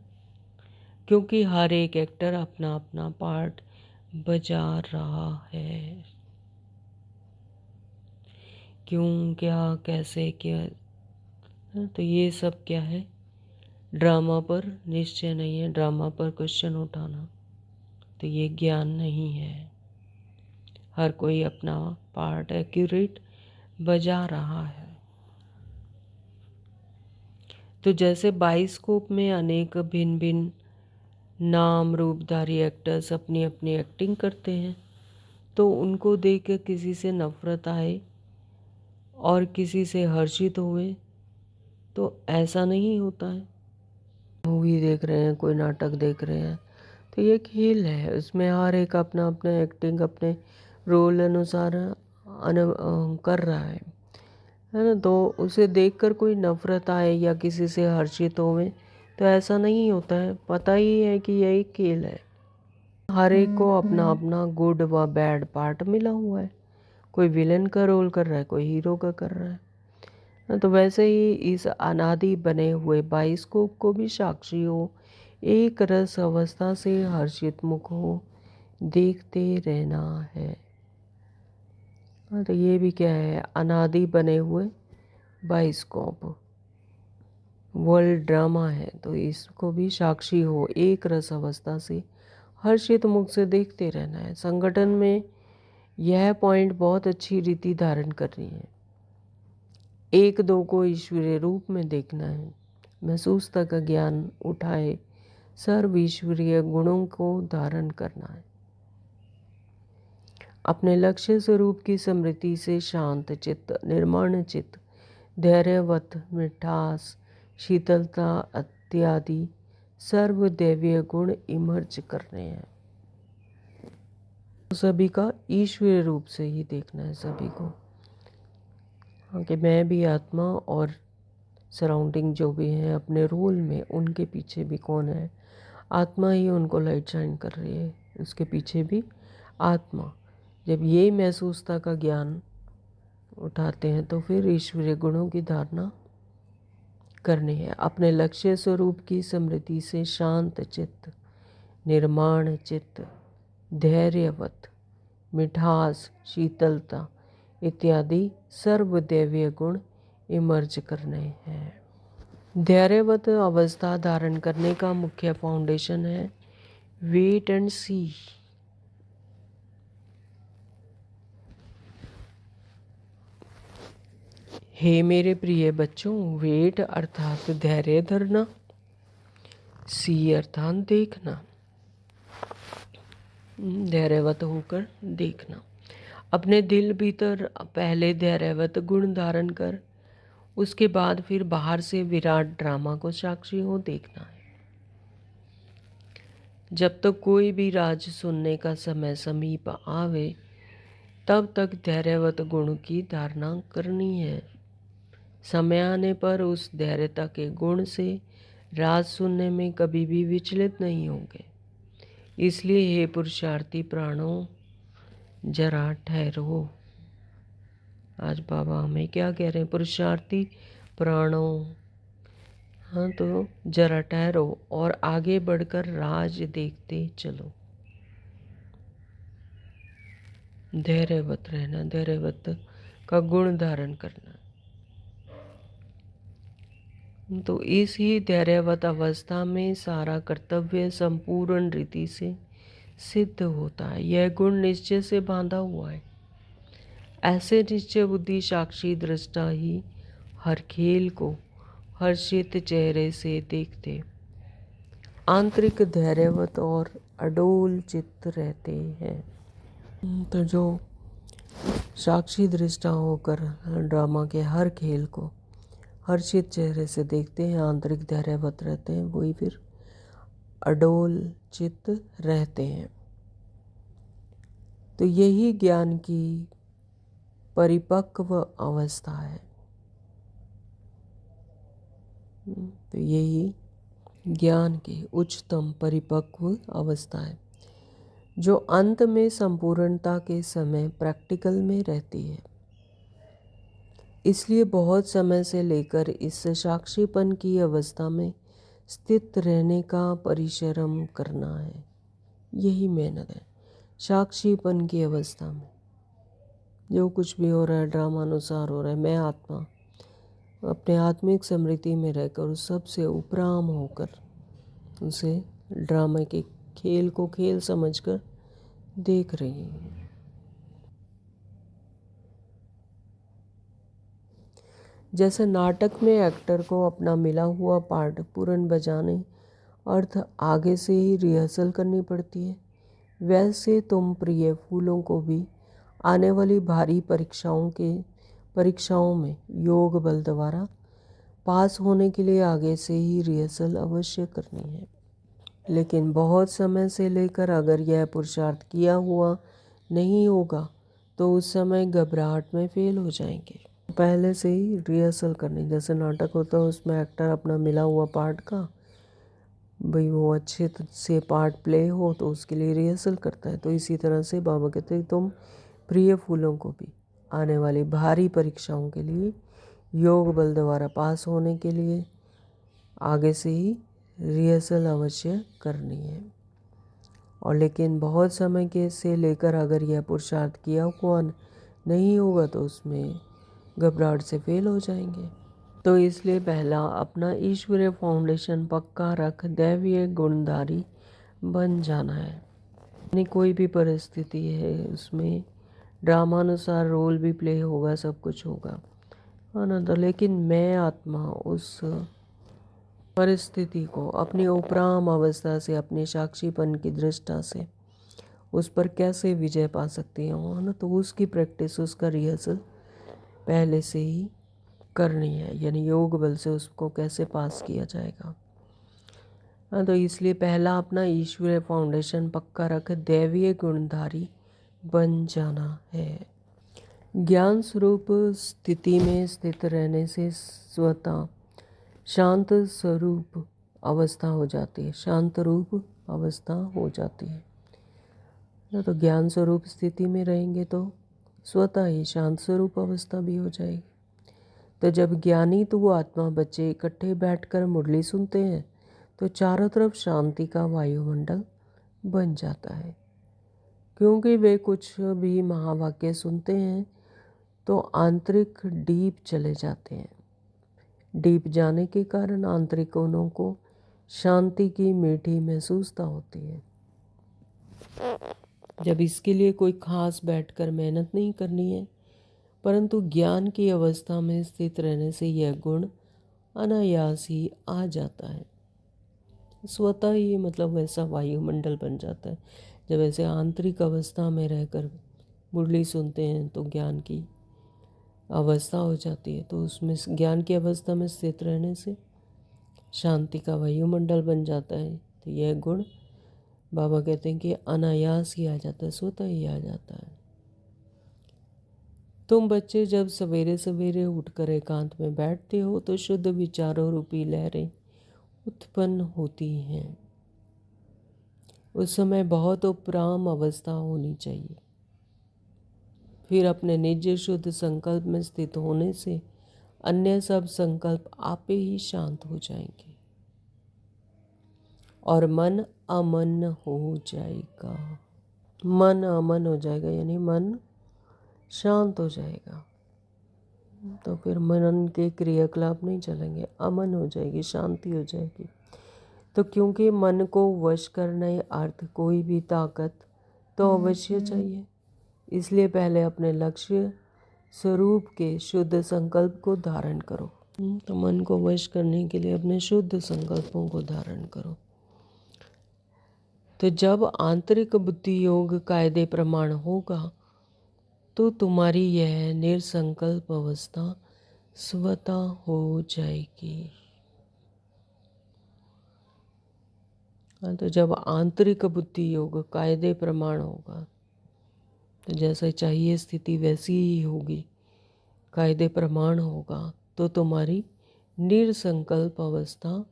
क्योंकि हर एक एक्टर अपना अपना पार्ट बजा रहा है। क्यों, क्या, कैसे, क्या, तो ये सब क्या है? ड्रामा पर निश्चय नहीं है, ड्रामा पर क्वेश्चन उठाना, तो ये ज्ञान नहीं है। हर कोई अपना पार्ट एक्यूरेट बजा रहा है। तो जैसे बाइस्कोप में अनेक भिन्न भिन्न नाम रूपधारी एक्टर्स अपनी अपनी एक्टिंग करते हैं, तो उनको देख कर किसी से नफरत आए और किसी से हर्षित हुए, तो ऐसा नहीं होता है। मूवी देख रहे हैं, कोई नाटक देख रहे हैं, तो ये खेल है, उसमें हर एक अपना अपना एक्टिंग अपने रोल अनुसार कर रहा है ना। तो उसे देखकर कोई नफरत आए या किसी से हर्षित होवे, तो ऐसा नहीं होता है। पता ही है कि यह एक खेल है, हर एक को अपना अपना गुड व बैड पार्ट मिला हुआ है। कोई विलेन का रोल कर रहा है, कोई हीरो का कर रहा है। तो वैसे ही इस अनादि बने हुए बाइस्कोप को भी साक्षी हो, एक रस अवस्था से हर्षित मुख हो देखते रहना है। तो ये भी क्या है? अनादि बने हुए बाइस्कोप वर्ल्ड ड्रामा है, तो इसको भी साक्षी हो, एक रस अवस्था से हर्षित मुख से देखते रहना है। संगठन में यह पॉइंट बहुत अच्छी रीति धारण कर रही है। एक दो को ईश्वरीय रूप में देखना है, महसूसता का ज्ञान उठाए, सर्व ईश्वरीय गुणों को धारण करना है। अपने लक्ष्य स्वरूप की स्मृति से शांत चित्त, निर्माण चित्त, धैर्यवत, मिठास, शीतलता इत्यादि सर्व दैवीय गुण इमर्ज करने हैं। सभी का ईश्वरीय रूप से ही देखना है सभी को, कि मैं भी आत्मा और सराउंडिंग जो भी हैं अपने रोल में, उनके पीछे भी कौन है? आत्मा ही उनको लाइट शाइन कर रही है, उसके पीछे भी आत्मा। जब ये महसूसता का ज्ञान उठाते हैं तो फिर ईश्वरीय गुणों की धारणा करनी है। अपने लक्ष्य स्वरूप की स्मृति से शांत चित्त, निर्माण चित्त, धैर्यवत, मिठास, शीतलता इत्यादि सर्वदैवीय गुण इमर्ज करने हैं। धैर्यवत अवस्था धारण करने का मुख्य फाउंडेशन है वेट एंड सी। हे मेरे प्रिय बच्चों, वेट अर्थात धैर्य धरना, सी अर्थात देखना, धैर्यवत होकर देखना। अपने दिल भीतर पहले धैर्यवत गुण धारण कर, उसके बाद फिर बाहर से विराट ड्रामा को साक्षी हो देखना है। जब तक कोई भी राज सुनने का समय समीप आवे, तब तक धैर्यवत गुण की धारणा करनी है। समय आने पर उस धैर्यता के गुण से राज सुनने में कभी भी विचलित नहीं होंगे। इसलिए हे पुरुषार्थी प्राणों, जरा ठहरो। आज बाबा हमें क्या कह रहे हैं? पुरुषार्थी प्राणों, हाँ, तो जरा ठहरो और आगे बढ़कर राज देखते चलो। धैर्यवत रहना, धैर्यवत का गुण धारण करना। तो इस ही धैर्यवत अवस्था में सारा कर्तव्य संपूर्ण रीति से सिद्ध होता है। यह गुण निश्चय से बांधा हुआ है। ऐसे निश्चय बुद्धि साक्षी दृष्टा ही हर खेल को हर्षित चेहरे से देखते, आंतरिक धैर्यवत और अडोल चित्त रहते हैं। तो जो साक्षी दृष्टा होकर ड्रामा के हर खेल को हर्षित चेहरे से देखते हैं, आंतरिक धैर्यवत रहते हैं, वही फिर अडोल चित्त रहते हैं। तो यही ज्ञान की परिपक्व अवस्था है। तो यही ज्ञान की उच्चतम परिपक्व अवस्था है, जो अंत में संपूर्णता के समय प्रैक्टिकल में रहती है। इसलिए बहुत समय से लेकर इस साक्षीपन की अवस्था में स्थित रहने का परिश्रम करना है। यही मेहनत है। साक्षीपन की अवस्था में जो कुछ भी हो रहा है ड्रामा अनुसार हो रहा है, मैं आत्मा अपने आत्मिक स्मृति में रहकर उस सब से उपराम होकर उसे ड्रामा के खेल को खेल समझकर देख रही हूँ। जैसे नाटक में एक्टर को अपना मिला हुआ पार्ट पूर्ण बजाने अर्थ आगे से ही रिहर्सल करनी पड़ती है, वैसे तुम प्रिय फूलों को भी आने वाली भारी परीक्षाओं में योग बल द्वारा पास होने के लिए आगे से ही रिहर्सल अवश्य करनी है। लेकिन बहुत समय से लेकर अगर यह पुरुषार्थ किया हुआ नहीं होगा तो उस समय घबराहट में फेल हो जाएंगे। पहले से ही रिहर्सल करनी, जैसे नाटक होता है उसमें एक्टर अपना मिला हुआ पार्ट का भाई वो अच्छे से पार्ट प्ले हो तो उसके लिए रिहर्सल करता है। तो इसी तरह से बाबा कहते हैं तुम प्रिय फूलों को भी आने वाली भारी परीक्षाओं के लिए योग बल द्वारा पास होने के लिए आगे से ही रिहर्सल अवश्य करनी है। और लेकिन बहुत समय के से लेकर अगर यह पुरुषार्थ किया हुआ नहीं होगा तो उसमें घबराहट से फेल हो जाएंगे। तो इसलिए पहला अपना ईश्वरीय फाउंडेशन पक्का रख दैवीय गुणधारी बन जाना है। यानी कोई भी परिस्थिति है उसमें ड्रामानुसार रोल भी प्ले होगा, सब कुछ होगा आनंद, लेकिन मैं आत्मा उस परिस्थिति को अपनी उपराम अवस्था से अपने साक्षीपन की दृष्टा से उस पर कैसे विजय पा सकती हूँ ना, तो उसकी प्रैक्टिस, उसका रिहर्सल पहले से ही करनी है। यानी योग बल से उसको कैसे पास किया जाएगा। हाँ, तो इसलिए पहला अपना ईश्वरीय फाउंडेशन पक्का रख दैवीय गुणधारी बन जाना है। ज्ञान स्वरूप स्थिति में स्थित रहने से स्वतः शांत स्वरूप अवस्था हो जाती है, शांत रूप अवस्था हो जाती है। तो ज्ञान स्वरूप स्थिति में रहेंगे तो स्वतः ही शांत स्वरूप अवस्था भी हो जाएगी। तो जब ज्ञानी तो वो आत्मा बच्चे इकट्ठे बैठकर मुरली सुनते हैं तो चारों तरफ शांति का वायुमंडल बन जाता है, क्योंकि वे कुछ भी महावाक्य सुनते हैं तो आंतरिक डीप चले जाते हैं। डीप जाने के कारण आंतरिक कोनों को शांति की मीठी महसूसता होती है। जब इसके लिए कोई खास बैठकर मेहनत नहीं करनी है, परंतु ज्ञान की अवस्था में स्थित रहने से यह गुण अनायास ही आ जाता है, स्वतः ही, मतलब वैसा वायुमंडल बन जाता है। जब ऐसे आंतरिक अवस्था में रहकर मुरली सुनते हैं तो ज्ञान की अवस्था हो जाती है, तो उसमें ज्ञान की अवस्था में स्थित रहने से शांति का वायुमंडल बन जाता है। तो यह गुण बाबा कहते हैं कि अनायास ही आ जाता है, स्वतः ही आ जाता है। तुम बच्चे जब सवेरे सवेरे उठकर एकांत में बैठते हो तो शुद्ध विचारों रूपी लहरें उत्पन्न होती हैं। उस समय बहुत उपराम अवस्था होनी चाहिए। फिर अपने निज शुद्ध संकल्प में स्थित होने से अन्य सब संकल्प आपे ही शांत हो जाएंगे और मन अमन हो जाएगा। मन अमन हो जाएगा यानी मन शांत हो जाएगा। तो फिर मन के क्रियाकलाप नहीं चलेंगे, अमन हो जाएगी, शांति हो जाएगी। तो क्योंकि मन को वश करने अर्थ कोई भी ताकत तो अवश्य चाहिए, इसलिए पहले अपने लक्ष्य स्वरूप के शुद्ध संकल्प को धारण करो। तो मन को वश करने के लिए अपने शुद्ध संकल्पों को धारण करो। तो जब आंतरिक बुद्धि योग कायदे प्रमाण होगा तो तुम्हारी यह निर्संकल्प अवस्था स्वतः हो जाएगी। तो जब आंतरिक बुद्धि योग कायदे प्रमाण होगा तो जैसा चाहिए स्थिति वैसी ही होगी, कायदे प्रमाण होगा तो तुम्हारी निरसंकल्प अवस्था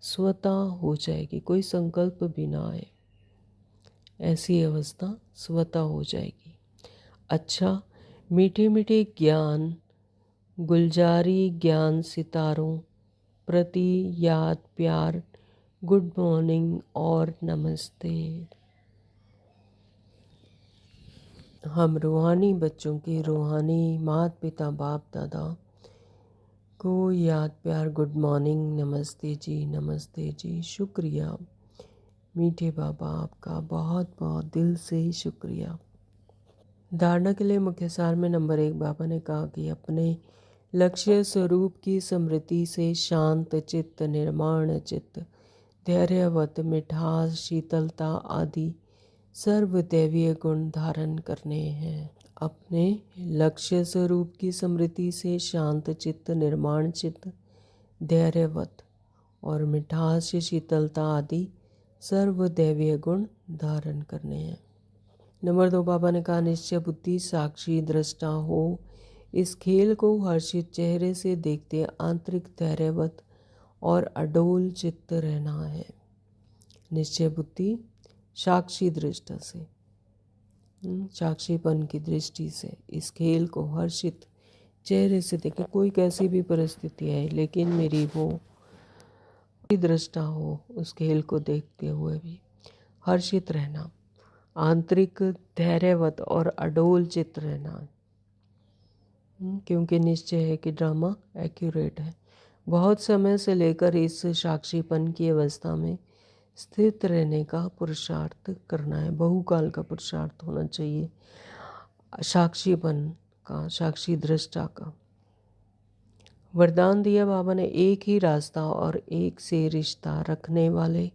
स्वतः हो जाएगी, कोई संकल्प भी ना आए, ऐसी अवस्था स्वतः हो जाएगी। अच्छा, मीठे मीठे ज्ञान गुलजारी ज्ञान सितारों प्रति याद प्यार, गुड मॉर्निंग और नमस्ते। हम रूहानी बच्चों के रूहानी माता पिता बाप दादा को याद प्यार, गुड मॉर्निंग, नमस्ते जी, शुक्रिया मीठे बाबा, आपका बहुत बहुत दिल से शुक्रिया। धारणा के लिए मुख्य सार में नंबर 1 बाबा ने कहा कि अपने लक्ष्य स्वरूप की स्मृति से शांत चित्त, निर्माण चित्त, धैर्यवत, मिठास, शीतलता आदि सर्वदैवीय गुण धारण करने हैं। अपने लक्ष्य स्वरूप की स्मृति से शांत चित्त, निर्माण चित्त, धैर्यवत और मिठास, शीतलता आदि सर्वदैवीय गुण धारण करने हैं। नंबर 2 बाबा ने कहा निश्चय बुद्धि साक्षी दृष्टा हो, इस खेल को हर्षित चेहरे से देखते आंतरिक धैर्यवत और अडोल चित्त रहना है। निश्चय बुद्धि साक्षी दृष्टा से, साक्षीपन की दृष्टि से इस खेल को हर्षित चेहरे से देखे, कोई कैसी भी परिस्थिति है लेकिन मेरी वो दृष्टा हो, उस खेल को देखते हुए भी हर्षित रहना, आंतरिक धैर्यवत और अडोल चित्त रहना, क्योंकि निश्चय है कि ड्रामा एक्यूरेट है। बहुत समय से लेकर इस साक्षीपन की अवस्था में स्थित रहने का पुरुषार्थ करना है, बहुकाल का पुरुषार्थ होना चाहिए साक्षीपन का, साक्षी दृष्टा का। वरदान दिया बाबा ने एक ही रास्ता और एक से रिश्ता रखने वाले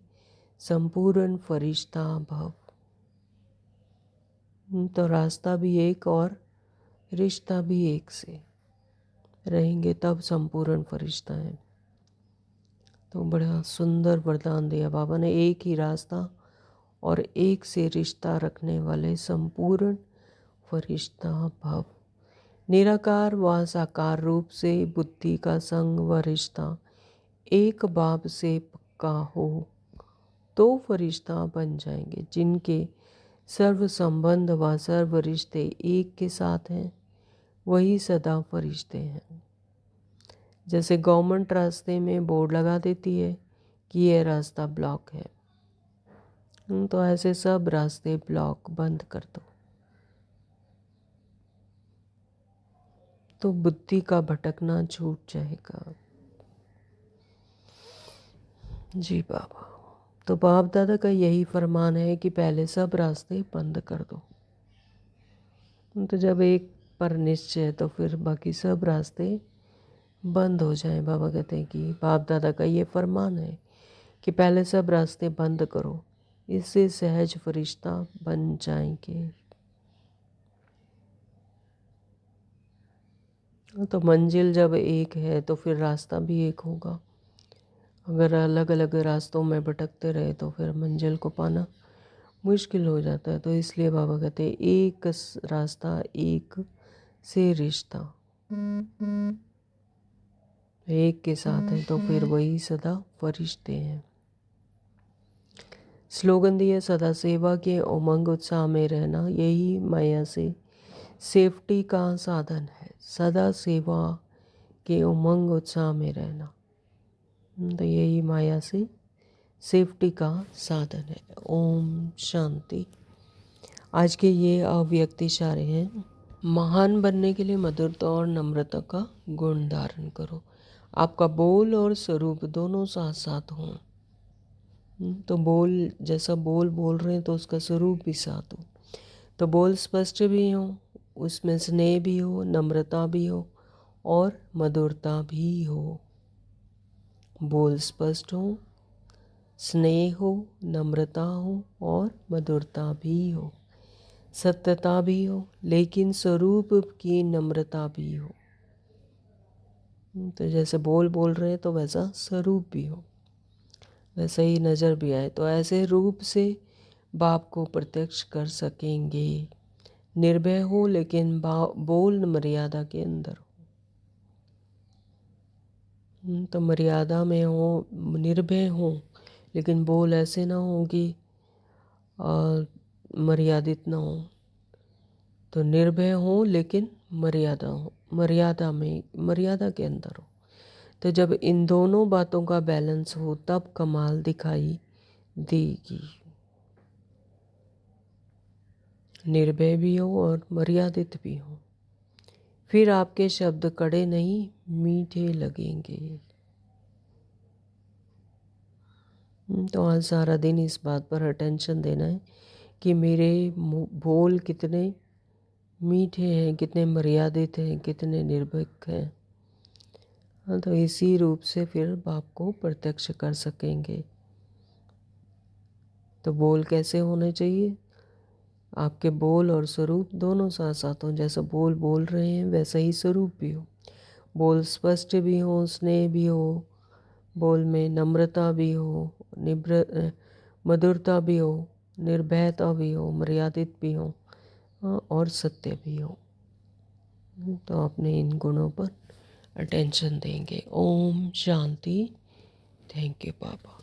संपूर्ण फरिश्ता भव। तो रास्ता भी एक और रिश्ता भी एक से रहेंगे तब संपूर्ण फरिश्ता है। तो बड़ा सुंदर वरदान दिया बाबा ने, एक ही रास्ता और एक से रिश्ता रखने वाले संपूर्ण फरिश्ता भव। निराकार व साकार रूप से बुद्धि का संग व रिश्ता एक बाप से पक्का हो तो फरिश्ता बन जाएंगे। जिनके सर्व संबंध व सर्व रिश्ते एक के साथ हैं वही सदा फरिश्ते हैं। जैसे गवर्नमेंट रास्ते में बोर्ड लगा देती है कि यह रास्ता ब्लॉक है, तो ऐसे सब रास्ते ब्लॉक बंद कर दो तो बुद्धि का भटकना छूट जाएगा। जी बाबा, तो बाप दादा का यही फरमान है कि पहले सब रास्ते बंद कर दो। तो जब एक पर निश्चय है तो फिर बाकी सब रास्ते बंद हो जाएं। बाबा कहते हैं कि बाप दादा का ये फरमान है कि पहले सब रास्ते बंद करो, इससे सहज फरिश्ता बन जाएंगे। तो मंजिल जब एक है तो फिर रास्ता भी एक होगा। अगर अलग अलग रास्तों में भटकते रहे तो फिर मंजिल को पाना मुश्किल हो जाता है। तो इसलिए बाबा कहते हैं एक रास्ता, एक से रिश्ता, एक के साथ है तो फिर वही सदा फरिश्ते हैं। स्लोगन दिए सदा सेवा के उमंग उत्साह में रहना, यही माया से सेफ्टी का साधन है। सदा सेवा के उमंग उत्साह में रहना, तो यही माया से सेफ्टी का साधन है। ओम शांति। आज के ये अव्यक्त इशारे हैं। महान बनने के लिए मधुरता और नम्रता का गुण धारण करो। आपका बोल और स्वरूप दोनों साथ साथ हों। तो बोल जैसा बोल रहे हैं तो उसका स्वरूप भी साथ हो। तो बोल स्पष्ट भी हो, उसमें स्नेह भी हो, नम्रता भी हो और मधुरता भी हो। बोल स्पष्ट हो, स्नेह हो, नम्रता हो और मधुरता भी हो, सत्यता भी हो, लेकिन स्वरूप की नम्रता भी हो। तो जैसे बोल बोल रहे हैं तो वैसा स्वरूप भी हो, वैसा ही नज़र भी आए, तो ऐसे रूप से बाप को प्रत्यक्ष कर सकेंगे। निर्भय हो लेकिन बोल मर्यादा के अंदर हो। तो मर्यादा में हो, निर्भय हो, लेकिन बोल ऐसे ना हो कि मर्यादित ना हो। तो निर्भय हो लेकिन मर्यादा हो, मर्यादा में, मर्यादा के अंदर हो। तो जब इन दोनों बातों का बैलेंस हो तब कमाल दिखाई देगी। निर्भय भी हो और मर्यादित भी हो, फिर आपके शब्द कड़े नहीं मीठे लगेंगे। तो आज सारा दिन इस बात पर अटेंशन देना है कि मेरे बोल कितने मीठे हैं, कितने मर्यादित हैं, कितने निर्भीक हैं। हाँ, तो इसी रूप से फिर बाप को प्रत्यक्ष कर सकेंगे। तो बोल कैसे होने चाहिए? आपके बोल और स्वरूप दोनों साथ साथ हों। जैसा बोल बोल रहे हैं वैसा ही स्वरूप भी हो। बोल स्पष्ट भी हो, स्नेह भी हो, बोल में नम्रता भी हो, मधुरता भी हो, निर्भयता भी हो, मर्यादित भी हो, और सत्य भी हो। तो अपने इन गुणों पर अटेंशन देंगे। ओम शांति। थैंक यू पापा।